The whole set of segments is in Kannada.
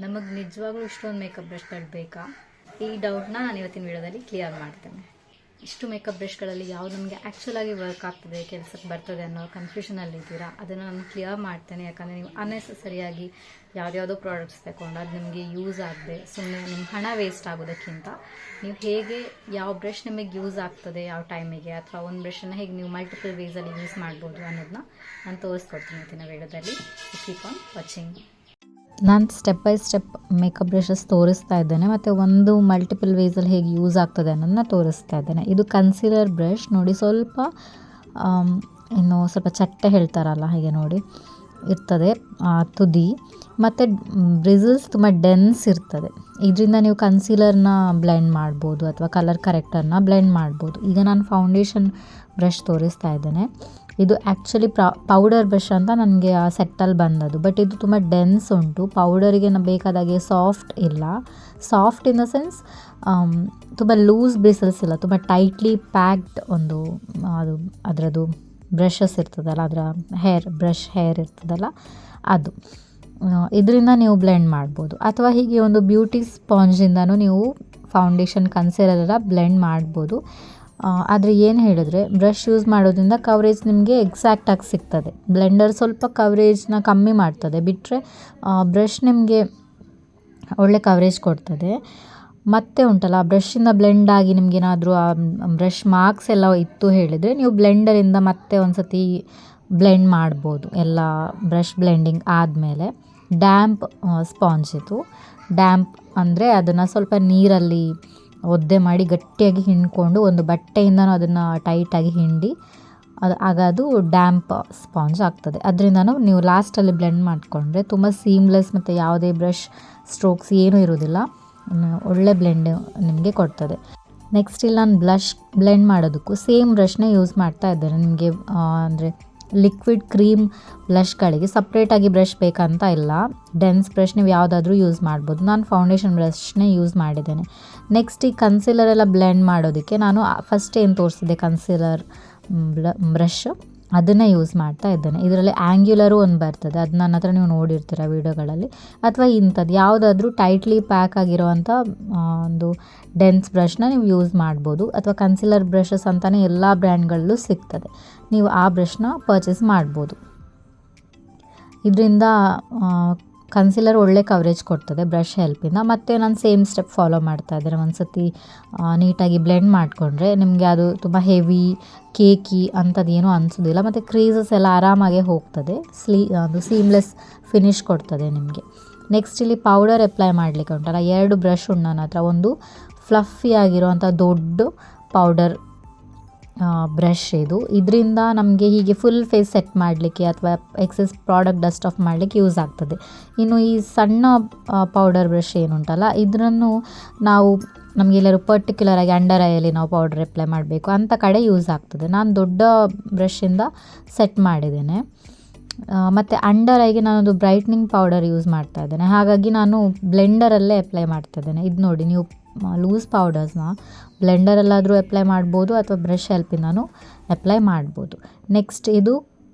ನಮಗೆ ನಿಜವಾಗ್ಲೂ ಇಷ್ಟೊಂದು ಮೇಕಪ್ ಬ್ರಷ್ಗಳು ಬೇಕಾ? ಈ ಡೌಟ್ನ ನಾನು ಇವತ್ತಿನ ವಿಡಿಯೋದಲ್ಲಿ ಕ್ಲಿಯರ್ ಮಾಡ್ತೇನೆ. ಇಷ್ಟು ಮೇಕಪ್ ಬ್ರಷ್ಗಳಲ್ಲಿ ಯಾವುದು ನಮಗೆ ಆ್ಯಕ್ಚುಲಾಗಿ ವರ್ಕ್ ಆಗ್ತದೆ, ಕೆಲಸಕ್ಕೆ ಬರ್ತದೆ ಅನ್ನೋ ಕನ್ಫ್ಯೂಷನಲ್ಲಿ ಇದ್ದೀರಾ, ಅದನ್ನು ನಾನು ಕ್ಲಿಯರ್ ಮಾಡ್ತೇನೆ. ಯಾಕಂದರೆ ನೀವು ಅನ್ನೆಸರಿಯಾಗಿ ಯಾವುದ್ಯಾವುದೋ ಪ್ರಾಡಕ್ಟ್ಸ್ ತಗೊಂಡು ಅದು ನಿಮಗೆ ಯೂಸ್ ಆಗದೆ ಸುಮ್ಮನೆ ನಿಮ್ಮ ಹಣ ವೇಸ್ಟ್ ಆಗೋದಕ್ಕಿಂತ ನೀವು ಹೇಗೆ ಯಾವ ಬ್ರಷ್ ನಿಮಗೆ ಯೂಸ್ ಆಗ್ತದೆ ಯಾವ ಟೈಮಿಗೆ, ಅಥವಾ ಒಂದು ಬ್ರಷನ್ನು ಹೇಗೆ ನೀವು ಮಲ್ಟಿಪಲ್ ವೇಸಲ್ಲಿ ಯೂಸ್ ಮಾಡ್ಬೋದು ಅನ್ನೋದನ್ನ ನಾನು ತೋರಿಸ್ಕೊಡ್ತೀನಿ ಇವತ್ತಿನ ವಿಡಿಯೋದಲ್ಲಿ. Keep on watching. ನಾನು step by step makeup brushes ತೋರಿಸ್ತಾ ಇದ್ದೇನೆ ಮತ್ತು ಒಂದು ಮಲ್ಟಿಪಲ್ ವೇಸಲ್ಲಿ ಹೇಗೆ ಯೂಸ್ ಆಗ್ತದೆ ಅನ್ನೋದನ್ನ ತೋರಿಸ್ತಾ ಇದ್ದೇನೆ. ಇದು ಕನ್ಸೀಲರ್ ಬ್ರಷ್ ನೋಡಿ, ಸ್ವಲ್ಪ ಇನ್ನು ಸ್ವಲ್ಪ ಚಟ್ಟೆ ಹೇಳ್ತಾರಲ್ಲ ಹಾಗೆ ನೋಡಿ ಇರ್ತದೆ ತುದಿ, ಮತ್ತು ಬ್ರಿಸಲ್ಸ್ ತುಂಬ ಡೆನ್ಸ್ ಇರ್ತದೆ. ಇದರಿಂದ ನೀವು ಕನ್ಸೀಲರ್ನ ಬ್ಲೆಂಡ್ ಮಾಡ್ಬೋದು ಅಥವಾ ಕಲರ್ ಕರೆಕ್ಟರ್ನ ಬ್ಲೆಂಡ್ ಮಾಡ್ಬೋದು. ಈಗ ನಾನು ಫೌಂಡೇಶನ್ ಬ್ರಷ್ ತೋರಿಸ್ತಾ ಇದ್ದೇನೆ. ಇದು ಆ್ಯಕ್ಚುಲಿ ಪೌಡರ್ ಬ್ರಷ್ ಅಂತ ನನಗೆ ಆ ಸೆಟ್ಟಲ್ಲಿ ಬಂದದ್ದು, ಬಟ್ ಇದು ತುಂಬ ಡೆನ್ಸ್ ಉಂಟು. ಪೌಡರಿಗೆ ಬೇಕಾದಾಗೆ ಸಾಫ್ಟ್ ಇಲ್ಲ, ಸಾಫ್ಟ್ ಇನ್ ದ ಸೆನ್ಸ್ ತುಂಬ ಲೂಸ್ ಬ್ರಿಸಲ್ಸ್ ಇಲ್ಲ, ತುಂಬ ಟೈಟ್ಲಿ ಪ್ಯಾಕ್ಡ್ ಒಂದು ಅದು ಅದರದ್ದು ಬ್ರಷಸ್ ಇರ್ತದಲ್ಲ, ಅದರ ಬ್ರಷ್ ಹೇರ್ ಇರ್ತದಲ್ಲ ಅದು. ಇದರಿಂದ ನೀವು ಬ್ಲೆಂಡ್ ಮಾಡ್ಬೋದು, ಅಥವಾ ಹೀಗೆ ಒಂದು ಬ್ಯೂಟಿ ಸ್ಪಾಂಜಿಂದನೂ ನೀವು ಫೌಂಡೇಶನ್ ಕನ್ಸೀಲರೆಲ್ಲ ಬ್ಲೆಂಡ್ ಮಾಡ್ಬೋದು. ಆದರೆ ಏನು ಹೇಳಿದ್ರೆ, ಬ್ರಷ್ ಯೂಸ್ ಮಾಡೋದ್ರಿಂದ ಕವರೇಜ್ ನಿಮಗೆ ಎಕ್ಸಾಕ್ಟಾಗಿ ಸಿಗ್ತದೆ. ಬ್ಲೆಂಡರ್ ಸ್ವಲ್ಪ ಕವರೇಜ್ನ ಕಮ್ಮಿ ಮಾಡ್ತದೆ, ಬಿಟ್ಟರೆ ಬ್ರಷ್ ನಿಮಗೆ ಒಳ್ಳೆ ಕವರೇಜ್ ಕೊಡ್ತದೆ. ಮತ್ತೆ ಉಂಟಲ್ಲ, ಬ್ರಷಿಂದ ಬ್ಲೆಂಡ್ ಆಗಿ ನಿಮಗೇನಾದರೂ ಆ ಬ್ರಷ್ ಮಾರ್ಕ್ಸ್ ಎಲ್ಲ ಇತ್ತು ಹೇಳಿದರೆ ನೀವು ಬ್ಲೆಂಡರಿಂದ ಮತ್ತೆ ಒಂದು ಸತಿ ಬ್ಲೆಂಡ್ ಮಾಡ್ಬೋದು. ಎಲ್ಲ ಬ್ರಷ್ ಬ್ಲೆಂಡಿಂಗ್ ಆದಮೇಲೆ ಡ್ಯಾಂಪ್ ಸ್ಪಾಂಜ್ ಇದು. ಡ್ಯಾಂಪ್ ಅಂದರೆ ಅದನ್ನು ಸ್ವಲ್ಪ ನೀರಲ್ಲಿ ಒದ್ದೆ ಮಾಡಿ ಗಟ್ಟಿಯಾಗಿ ಹಿಂಡ್ಕೊಂಡು ಒಂದು ಬಟ್ಟೆಯಿಂದನೂ ಅದನ್ನು ಟೈಟಾಗಿ ಹಿಂಡಿ ಆಗ ಅದು ಡ್ಯಾಂಪ್ ಸ್ಪಾಂಜ್ ಆಗ್ತದೆ. ಅದರಿಂದನೂ ನೀವು ಲಾಸ್ಟಲ್ಲಿ ಬ್ಲೆಂಡ್ ಮಾಡಿಕೊಂಡ್ರೆ ತುಂಬ ಸೀಮ್ಲೆಸ್ ಮತ್ತು ಯಾವುದೇ ಬ್ರಷ್ ಸ್ಟ್ರೋಕ್ಸ್ ಏನೂ ಇರೋದಿಲ್ಲ, ಒಳ್ಳೆ ಬ್ಲೆಂಡ್ ನಿಮಗೆ ಕೊಡ್ತದೆ. ನೆಕ್ಸ್ಟ್ ಇಲ್ಲಿ ನಾನು ಬ್ಲಷ್ ಬ್ಲೆಂಡ್ ಮಾಡೋದಕ್ಕೂ ಸೇಮ್ ಬ್ರಷ್ನೇ ಯೂಸ್ ಮಾಡ್ತಾ ಇದ್ದೇನೆ. ನಿಮಗೆ ಅಂದರೆ ಲಿಕ್ವಿಡ್ ಕ್ರೀಮ್ ಬ್ಲಷ್ಗಳಿಗೆ ಸಪ್ರೇಟಾಗಿ ಬ್ರಷ್ ಬೇಕಂತ ಇಲ್ಲ, ಡೆನ್ಸ್ ಬ್ರಷ್ ನೀವು ಯಾವುದಾದ್ರೂ ಯೂಸ್ ಮಾಡ್ಬೋದು. ನಾನು ಫೌಂಡೇಶನ್ ಬ್ರಷ್ನೇ ಯೂಸ್ ಮಾಡಿದ್ದೇನೆ. ನೆಕ್ಸ್ಟ್ ಈ ಕನ್ಸೀಲರ್ ಎಲ್ಲ ಬ್ಲೆಂಡ್ ಮಾಡೋದಕ್ಕೆ ನಾನು ಫಸ್ಟ್ ಏನು ತೋರಿಸಿದೆ ಕನ್ಸೀಲರ್ ಬ್ರಷ್, ಅದನ್ನೇ ಯೂಸ್ ಮಾಡ್ತಾ ಇದ್ದೇನೆ. ಇದರಲ್ಲಿ ಆ್ಯಂಗ್ಯುಲರು ಒಂದು ಬರ್ತದೆ, ಅದು ನನ್ನ ಹತ್ರ ನೀವು ನೋಡಿರ್ತೀರ ವೀಡಿಯೋಗಳಲ್ಲಿ. ಅಥವಾ ಇಂಥದ್ದು ಯಾವುದಾದ್ರೂ ಟೈಟ್ಲಿ ಪ್ಯಾಕ್ ಆಗಿರೋವಂಥ ಒಂದು ಡೆನ್ಸ್ ಬ್ರಷ್ನ ನೀವು ಯೂಸ್ ಮಾಡ್ಬೋದು. ಅಥವಾ ಕನ್ಸೀಲರ್ ಬ್ರಷಸ್ ಅಂತಲೇ ಎಲ್ಲ ಬ್ರ್ಯಾಂಡ್ಗಳಲ್ಲೂ ಸಿಗ್ತದೆ, ನೀವು ಆ ಬ್ರಷ್ನ ಪರ್ಚೇಸ್ ಮಾಡ್ಬೋದು. ಇದರಿಂದ ಕನ್ಸೀಲರ್ ಒಳ್ಳೆ ಕವರೇಜ್ ಕೊಡ್ತದೆ ಬ್ರಷ್ ಹೆಲ್ಪಿಂದ. ಮತ್ತು ನಾನು ಸೇಮ್ ಸ್ಟೆಪ್ ಫಾಲೋ ಮಾಡ್ತಾ ಇದ್ದೇನೆ. ಒಂದು ಸತಿ ನೀಟಾಗಿ ಬ್ಲೆಂಡ್ ಮಾಡಿಕೊಂಡ್ರೆ ನಿಮಗೆ ಅದು ತುಂಬ ಹೆವಿ ಕೇಕಿ ಅಂಥದ್ದು ಏನೂ ಅನಿಸೋದಿಲ್ಲ, ಮತ್ತು ಕ್ರೀಸಸ್ ಎಲ್ಲ ಆರಾಮಾಗೆ ಹೋಗ್ತದೆ. ಅದು ಸೀಮ್ಲೆಸ್ ಫಿನಿಶ್ ಕೊಡ್ತದೆ ನಿಮಗೆ. ನೆಕ್ಸ್ಟ್ ಇಲ್ಲಿ ಪೌಡರ್ ಅಪ್ಲೈ ಮಾಡಲಿಕ್ಕೆ ಉಂಟಲ್ಲ, 2 ಬ್ರಷ್ ಉಂಟು ನನ್ನ ಹತ್ರ. ಒಂದು ಫ್ಲಫಿ ಆಗಿರೋವಂಥ ದೊಡ್ಡ ಪೌಡರ್ ಬ್ರಷ್ ಇದು. ಇದರಿಂದ ನಮಗೆ ಹೀಗೆ ಫುಲ್ ಫೇಸ್ ಸೆಟ್ ಮಾಡಲಿಕ್ಕೆ ಅಥವಾ ಎಕ್ಸೆಸ್ ಪ್ರಾಡಕ್ಟ್ ಡಸ್ಟ್ ಆಫ್ ಮಾಡಲಿಕ್ಕೆ ಯೂಸ್ ಆಗ್ತದೆ. ಇನ್ನು ಈ ಸಣ್ಣ ಪೌಡರ್ ಬ್ರಷ್ ಏನುಂಟಲ್ಲ, ಇದನ್ನು ನಾವು ನಮಗೆಲ್ಲರೂ ಪರ್ಟಿಕ್ಯುಲರಾಗಿ ಅಂಡರ್ ಐಯಲ್ಲಿ ನಾವು ಪೌಡರ್ ಅಪ್ಲೈ ಮಾಡಬೇಕು ಅಂಥ ಕಡೆ ಯೂಸ್ ಆಗ್ತದೆ. ನಾನು ದೊಡ್ಡ ಬ್ರಷಿಂದ ಸೆಟ್ ಮಾಡಿದ್ದೇನೆ. ಮತ್ತು ಅಂಡರ್ ಐಗೆ ನಾನೊಂದು ಬ್ರೈಟ್ನಿಂಗ್ ಪೌಡರ್ ಯೂಸ್ ಮಾಡ್ತಾ ಇದ್ದೇನೆ, ಹಾಗಾಗಿ ನಾನು ಬ್ಲೆಂಡರಲ್ಲೇ ಅಪ್ಲೈ ಮಾಡ್ತಾ ಇದ್ದೇನೆ. ಇದು ನೋಡಿ, ನೀವು ಲೂಸ್ ಪೌಡರ್ಸ್ನ ಬ್ಲೆಂಡರಲ್ಲಾದರೂ ಅಪ್ಲೈ ಮಾಡ್ಬೋದು ಅಥವಾ ಬ್ರಷ್ ಹೆಲ್ಪಿಂದನೂ ಅಪ್ಲೈ ಮಾಡ್ಬೋದು. ನೆಕ್ಸ್ಟ್ ಇದು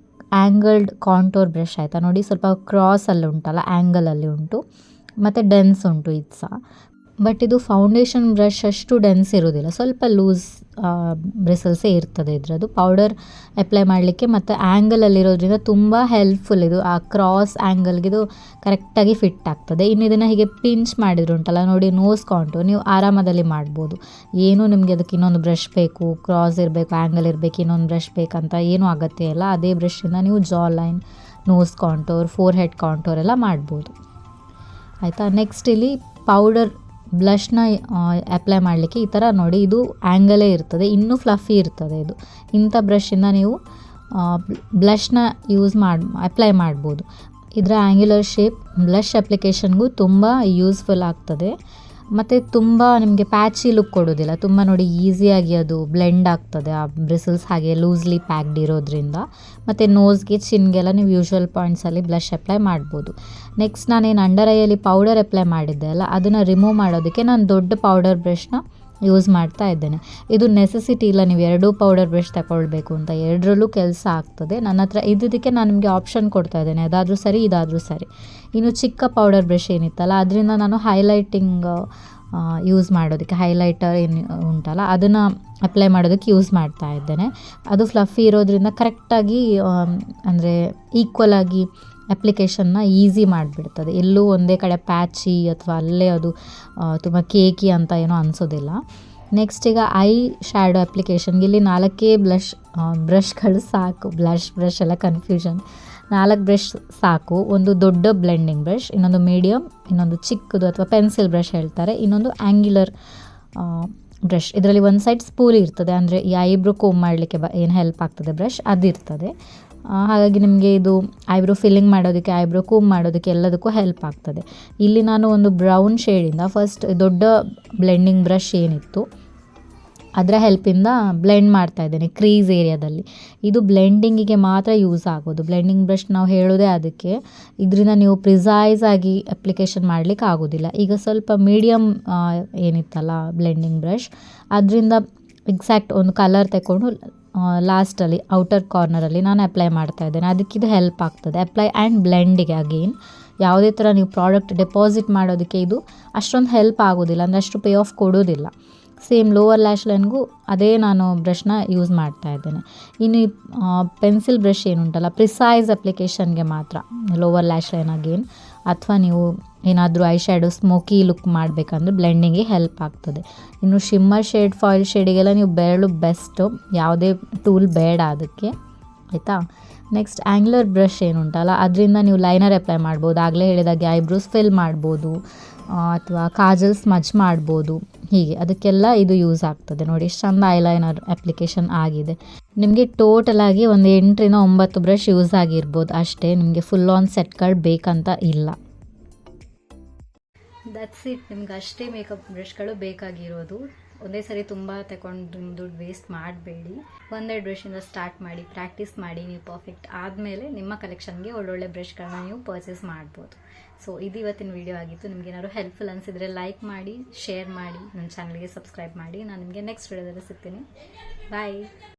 ಆ್ಯಂಗಲ್ಡ್ ಕಾಂಟೋರ್ ಬ್ರಷ್ ಆಯಿತಾ ನೋಡಿ, ಸ್ವಲ್ಪ ಕ್ರಾಸಲ್ಲಿ ಉಂಟಲ್ಲ, ಆ್ಯಂಗಲಲ್ಲಿ ಉಂಟು ಮತ್ತು ಡೆನ್ಸ್ ಉಂಟು ಇದು ಸಹ. ಬಟ್ ಇದು ಫೌಂಡೇಶನ್ ಬ್ರಷ್ ಅಷ್ಟು ಡೆನ್ಸ್ ಇರೋದಿಲ್ಲ, ಸ್ವಲ್ಪ ಲೂಸ್ ಬ್ರಿಸಲ್ಸೇ ಇರ್ತದೆ ಇದರದ್ದು. ಪೌಡರ್ ಅಪ್ಲೈ ಮಾಡಲಿಕ್ಕೆ ಮತ್ತು ಆ್ಯಂಗಲಲ್ಲಿರೋದ್ರಿಂದ ತುಂಬ ಹೆಲ್ಪ್ಫುಲ್ ಇದು. ಆ ಕ್ರಾಸ್ ಆ್ಯಂಗಲ್ಗೆ ಇದು ಕರೆಕ್ಟಾಗಿ ಫಿಟ್ ಆಗ್ತದೆ. ಇನ್ನು ಇದನ್ನು ಹೀಗೆ ಪಿಂಚ್ ಮಾಡಿದ್ರು ಉಂಟಲ್ಲ ನೋಡಿ, ನೋಸ್ ಕಾಂಟೂರ್ ನೀವು ಆರಾಮದಲ್ಲಿ ಮಾಡ್ಬೋದು. ಏನು ನಿಮಗೆ ಅದಕ್ಕೆ ಇನ್ನೊಂದು ಬ್ರಷ್ ಬೇಕು, ಕ್ರಾಸ್ ಇರಬೇಕು, ಆ್ಯಂಗಲ್ ಇರಬೇಕು, ಇನ್ನೊಂದು ಬ್ರಷ್ ಬೇಕಂತ ಏನೂ ಅಗತ್ಯ ಇಲ್ಲ. ಅದೇ ಬ್ರಷಿಂದ ನೀವು jaw line, nose contour, forehead contour ಎಲ್ಲ ಮಾಡ್ಬೋದು ಆಯಿತಾ. ನೆಕ್ಸ್ಟ್ ಇಲ್ಲಿ ಪೌಡರ್ ಬ್ಲಷ್ನ ಅಪ್ಲೈ ಮಾಡಲಿಕ್ಕೆ ಈ ಥರ ನೋಡಿ, ಇದು ಆ್ಯಂಗಲೇ ಇರ್ತದೆ, ಇನ್ನೂ ಫ್ಲಫಿ ಇರ್ತದೆ ಇದು. ಇಂಥ ಬ್ರಷಿಂದ ನೀವು ಬ್ಲಷ್ನ ಅಪ್ಲೈ ಮಾಡ್ಬೋದು. ಇದರ ಆ್ಯಂಗ್ಯುಲರ್ ಶೇಪ್ ಬ್ಲಷ್ ಅಪ್ಲಿಕೇಶನ್ಗೂ ತುಂಬ ಯೂಸ್ಫುಲ್ ಆಗ್ತದೆ. ಮತ್ತು ತುಂಬ ನಿಮಗೆ ಪ್ಯಾಚಿ ಲುಕ್ ಕೊಡೋದಿಲ್ಲ, ತುಂಬ ನೋಡಿ ಈಸಿಯಾಗಿ ಅದು ಬ್ಲೆಂಡ್ ಆಗ್ತದೆ ಆ ಬ್ರಿಸಲ್ಸ್ ಹಾಗೆ ಲೂಸ್ಲಿ ಪ್ಯಾಕ್ಡ್ ಇರೋದ್ರಿಂದ. ಮತ್ತು ನೋಸ್ಗೆ, ಚಿನ್ಗೆಲ್ಲ ನೀವು ಯೂಶ್ವಲ್ ಪಾಯಿಂಟ್ಸಲ್ಲಿ ಬ್ಲಷ್ ಅಪ್ಲೈ ಮಾಡ್ಬೋದು. ನೆಕ್ಸ್ಟ್ ನಾನೇನು ಅಂಡರ್ ಐಯಲ್ಲಿ ಪೌಡರ್ ಅಪ್ಲೈ ಮಾಡಿದ್ದೆ ಅಲ್ಲ, ಅದನ್ನು ರಿಮೂವ್ ಮಾಡೋದಕ್ಕೆ ನಾನು ದೊಡ್ಡ ಪೌಡರ್ ಬ್ರಷ್ನ ಯೂಸ್ ಮಾಡ್ತಾ ಇದ್ದೇನೆ. ಇದು ನೆಸೆಸಿಟಿ ಇಲ್ಲ ನೀವು 2 ಪೌಡರ್ ಬ್ರಷ್ ತಗೊಳ್ಬೇಕು ಅಂತ, ಎರಡರಲ್ಲೂ ಕೆಲಸ ಆಗ್ತದೆ. ನನ್ನ ಹತ್ರ ಇದ್ದಿದ್ದಕ್ಕೆ ನಾನು ನಿಮಗೆ ಆಪ್ಷನ್ ಕೊಡ್ತಾ ಇದ್ದೇನೆ, ಅದಾದರೂ ಸರಿ ಇದಾದರೂ ಸರಿ. ಇನ್ನು ಚಿಕ್ಕ ಪೌಡರ್ ಬ್ರಷ್ ಏನಿತ್ತಲ್ಲ ಅದರಿಂದ ನಾನು ಹೈಲೈಟಿಂಗ್ ಯೂಸ್ ಮಾಡೋದಕ್ಕೆ, ಹೈಲೈಟರ್ ಏನು ಉಂಟಲ್ಲ ಅದನ್ನು ಅಪ್ಲೈ ಮಾಡೋದಕ್ಕೆ ಯೂಸ್ ಮಾಡ್ತಾ ಇದ್ದೇನೆ. ಅದು ಫ್ಲಫಿ ಇರೋದ್ರಿಂದ ಕರೆಕ್ಟಾಗಿ ಅಂದರೆ ಈಕ್ವಲ್ ಆಗಿ ಅಪ್ಲಿಕೇಶನ್ನ ಈಸಿ ಮಾಡಿಬಿಡ್ತದೆ. ಎಲ್ಲೂ ಒಂದೇ ಕಡೆ ಪ್ಯಾಚಿ ಅಥವಾ ಅಲ್ಲೇ ಅದು ತುಂಬ ಕೇಕಿ ಅಂತ ಏನೋ ಅನಿಸೋದಿಲ್ಲ. ನೆಕ್ಸ್ಟ್ ಈಗ ಐ ಶ್ಯಾಡೋ ಅಪ್ಲಿಕೇಶನ್ಗೆ ಇಲ್ಲಿ 4 ಬ್ರಷ್ಗಳು ಸಾಕು. ಬ್ರಷ್ ಎಲ್ಲ ಕನ್ಫ್ಯೂಷನ್. 4 ಬ್ರಷ್ ಸಾಕು. ಒಂದು ದೊಡ್ಡ ಬ್ಲೆಂಡಿಂಗ್ ಬ್ರಷ್, ಇನ್ನೊಂದು ಮೀಡಿಯಮ್, ಇನ್ನೊಂದು ಚಿಕ್ಕದು ಅಥವಾ ಪೆನ್ಸಿಲ್ ಬ್ರಷ್ ಹೇಳ್ತಾರೆ, ಇನ್ನೊಂದು ಆ್ಯಂಗ್ಯುಲರ್ ಬ್ರಷ್. ಇದರಲ್ಲಿ ಒಂದು ಸೈಡ್ ಸ್ಪೂಲ್ ಇರ್ತದೆ, ಅಂದರೆ ಈ ಐಬ್ರೋ ಕೋಮ್ ಮಾಡಲಿಕ್ಕೆ ಏನು ಹೆಲ್ಪ್ ಆಗ್ತದೆ ಬ್ರಷ್ ಅದಿರ್ತದೆ. ಹಾಗಾಗಿ ನಿಮಗೆ ಇದು ಐಬ್ರೋ ಫಿಲ್ಲಿಂಗ್ ಮಾಡೋದಕ್ಕೆ, ಐಬ್ರೋ ಕೂಮ್ ಮಾಡೋದಕ್ಕೆ ಎಲ್ಲದಕ್ಕೂ ಹೆಲ್ಪ್ ಆಗ್ತದೆ. ಇಲ್ಲಿ ನಾನು ಒಂದು ಬ್ರೌನ್ ಶೇಡಿಂದ ಫಸ್ಟ್ ದೊಡ್ಡ ಬ್ಲೆಂಡಿಂಗ್ ಬ್ರಷ್ ಏನಿತ್ತು ಅದರ ಹೆಲ್ಪಿಂದ ಬ್ಲೆಂಡ್ ಮಾಡ್ತಾ ಇದ್ದೇನೆ ಕ್ರೀಸ್ ಏರಿಯಾದಲ್ಲಿ. ಇದು ಬ್ಲೆಂಡಿಂಗಿಗೆ ಮಾತ್ರ ಯೂಸ್ ಆಗೋದು. ಬ್ಲೆಂಡಿಂಗ್ ಬ್ರಷ್ ನಾವು ಹೇಳೋದೇ ಅದಕ್ಕೆ, ಇದರಿಂದ ನೀವು ಪ್ರಿಸೈಸ್ ಆಗಿ ಅಪ್ಲಿಕೇಶನ್ ಮಾಡಲಿಕ್ಕೆ ಆಗೋದಿಲ್ಲ. ಈಗ ಸ್ವಲ್ಪ ಮೀಡಿಯಮ್ ಏನಿತ್ತಲ್ಲ ಬ್ಲೆಂಡಿಂಗ್ ಬ್ರಷ್, ಅದರಿಂದ ಎಕ್ಸಾಕ್ಟ್ ಒಂದು ಕಲರ್ ತಗೊಂಡು ಲಾಸ್ಟಲ್ಲಿ ಔಟರ್ ಕಾರ್ನರಲ್ಲಿ ನಾನು ಅಪ್ಲೈ ಮಾಡ್ತಾ ಇದ್ದೇನೆ. ಅದಕ್ಕಿದು ಹೆಲ್ಪ್ ಆಗ್ತದೆ. ಅಪ್ಲೈ ಆ್ಯಂಡ್ ಬ್ಲೆಂಡಿಗೆ ಅಗೇನ್ ಯಾವುದೇ ಥರ ನೀವು ಪ್ರಾಡಕ್ಟ್ ಡೆಪಾಸಿಟ್ ಮಾಡೋದಕ್ಕೆ ಇದು ಅಷ್ಟೊಂದು ಹೆಲ್ಪ್ ಆಗೋದಿಲ್ಲ, ಅಂದರೆ ಅಷ್ಟು ಪೇ ಆಫ್ ಕೊಡೋದಿಲ್ಲ. ಸೇಮ್ ಲೋವರ್ ಲ್ಯಾಶ್ ಲೈನ್ಗೂ ಅದೇ ನಾನು ಬ್ರಷ್ನ ಯೂಸ್ ಮಾಡ್ತಾ ಇದ್ದೇನೆ. ಇನ್ನು ಈ ಪೆನ್ಸಿಲ್ ಬ್ರಷ್ ಏನುಂಟಲ್ಲ ಪ್ರಿಸೈಸ್ ಅಪ್ಲಿಕೇಶನ್ಗೆ ಮಾತ್ರ, ಲೋವರ್ ಲ್ಯಾಶ್ ಲೈನ್ ಅಗೇನ್, ಅಥವಾ ನೀವು ಏನಾದರೂ ಐ ಶ್ಯಾಡೋ ಸ್ಮೋಕಿ ಲುಕ್ ಮಾಡಬೇಕಂದ್ರೆ ಬ್ಲೆಂಡಿಂಗಿಗೆ ಹೆಲ್ಪ್ ಆಗ್ತದೆ. ಇನ್ನು ಶಿಮ್ಮರ್ ಶೇಡ್, ಫಾಯಿಲ್ ಶೇಡಿಗೆಲ್ಲ ನೀವು ಬೆರಳು ಬೆಸ್ಟು, ಯಾವುದೇ ಟೂಲ್ ಬೇಡ ಅದಕ್ಕೆ, ಆಯಿತಾ. ನೆಕ್ಸ್ಟ್ ಆ್ಯಂಗ್ಯುಲರ್ ಬ್ರಷ್ ಏನುಂಟಲ್ಲ ಅದರಿಂದ ನೀವು ಲೈನರ್ ಅಪ್ಲೈ ಮಾಡ್ಬೋದು, ಆಗಲೇ ಹೇಳಿದಾಗೆ ಐಬ್ರೋಸ್ ಫಿಲ್ ಮಾಡ್ಬೋದು, ಅಥವಾ ಕಾಜಲ್ ಸ್ಮಜ್ ಮಾಡ್ಬೋದು, ಹೀಗೆ ಅದಕ್ಕೆಲ್ಲ ಇದು ಯೂಸ್ ಆಗ್ತದೆ. ನೋಡಿ ಎಷ್ಟು ಚಂದ ಐಲೈನರ್ ಅಪ್ಲಿಕೇಶನ್ ಆಗಿದೆ. ನಿಮಗೆ ಟೋಟಲ್ ಆಗಿ ಒಂದು 8 ರಿಂದ 9 ಬ್ರಷ್ ಯೂಸ್ ಆಗಿರ್ಬೋದು ಅಷ್ಟೇ, ನಿಮಗೆ ಫುಲ್ ಆನ್ ಸೆಟ್ಗಳು ಬೇಕಂತ ಇಲ್ಲ. That's it. ನಿಮ್ಗೆ ಅಷ್ಟೇ ಮೇಕಪ್ ಬ್ರಷ್ಗಳು ಬೇಕಾಗಿರೋದು. ಒಂದೇ ಸರಿ ತುಂಬ ತಗೊಂಡು ದುಡ್ಡು ವೇಸ್ಟ್ ಮಾಡಬೇಡಿ. 1-2 ಬ್ರಷಿಂದ ಸ್ಟಾರ್ಟ್ ಮಾಡಿ, ಪ್ರಾಕ್ಟೀಸ್ ಮಾಡಿ. ನೀವು ಪರ್ಫೆಕ್ಟ್ ಆದಮೇಲೆ ನಿಮ್ಮ ಕಲೆಕ್ಷನ್ಗೆ ಒಳ್ಳೊಳ್ಳೆ ಬ್ರಷ್ಗಳನ್ನ ನೀವು ಪರ್ಚೇಸ್ ಮಾಡ್ಬೋದು. ಸೊ ಇದು ಇವತ್ತಿನ ವಿಡಿಯೋ ಆಗಿತ್ತು. ನಿಮ್ಗೆ ಏನಾದ್ರು ಹೆಲ್ಪ್ಫುಲ್ ಅನಿಸಿದರೆ ಲೈಕ್ ಮಾಡಿ, ಶೇರ್ ಮಾಡಿ, ನನ್ನ ಚಾನಲ್ಗೆ ಸಬ್ಸ್ಕ್ರೈಬ್ ಮಾಡಿ. ನಾನು ನಿಮಗೆ ನೆಕ್ಸ್ಟ್ ವಿಡಿಯೋದಲ್ಲಿ ಸಿಗ್ತೀನಿ. ಬಾಯ್.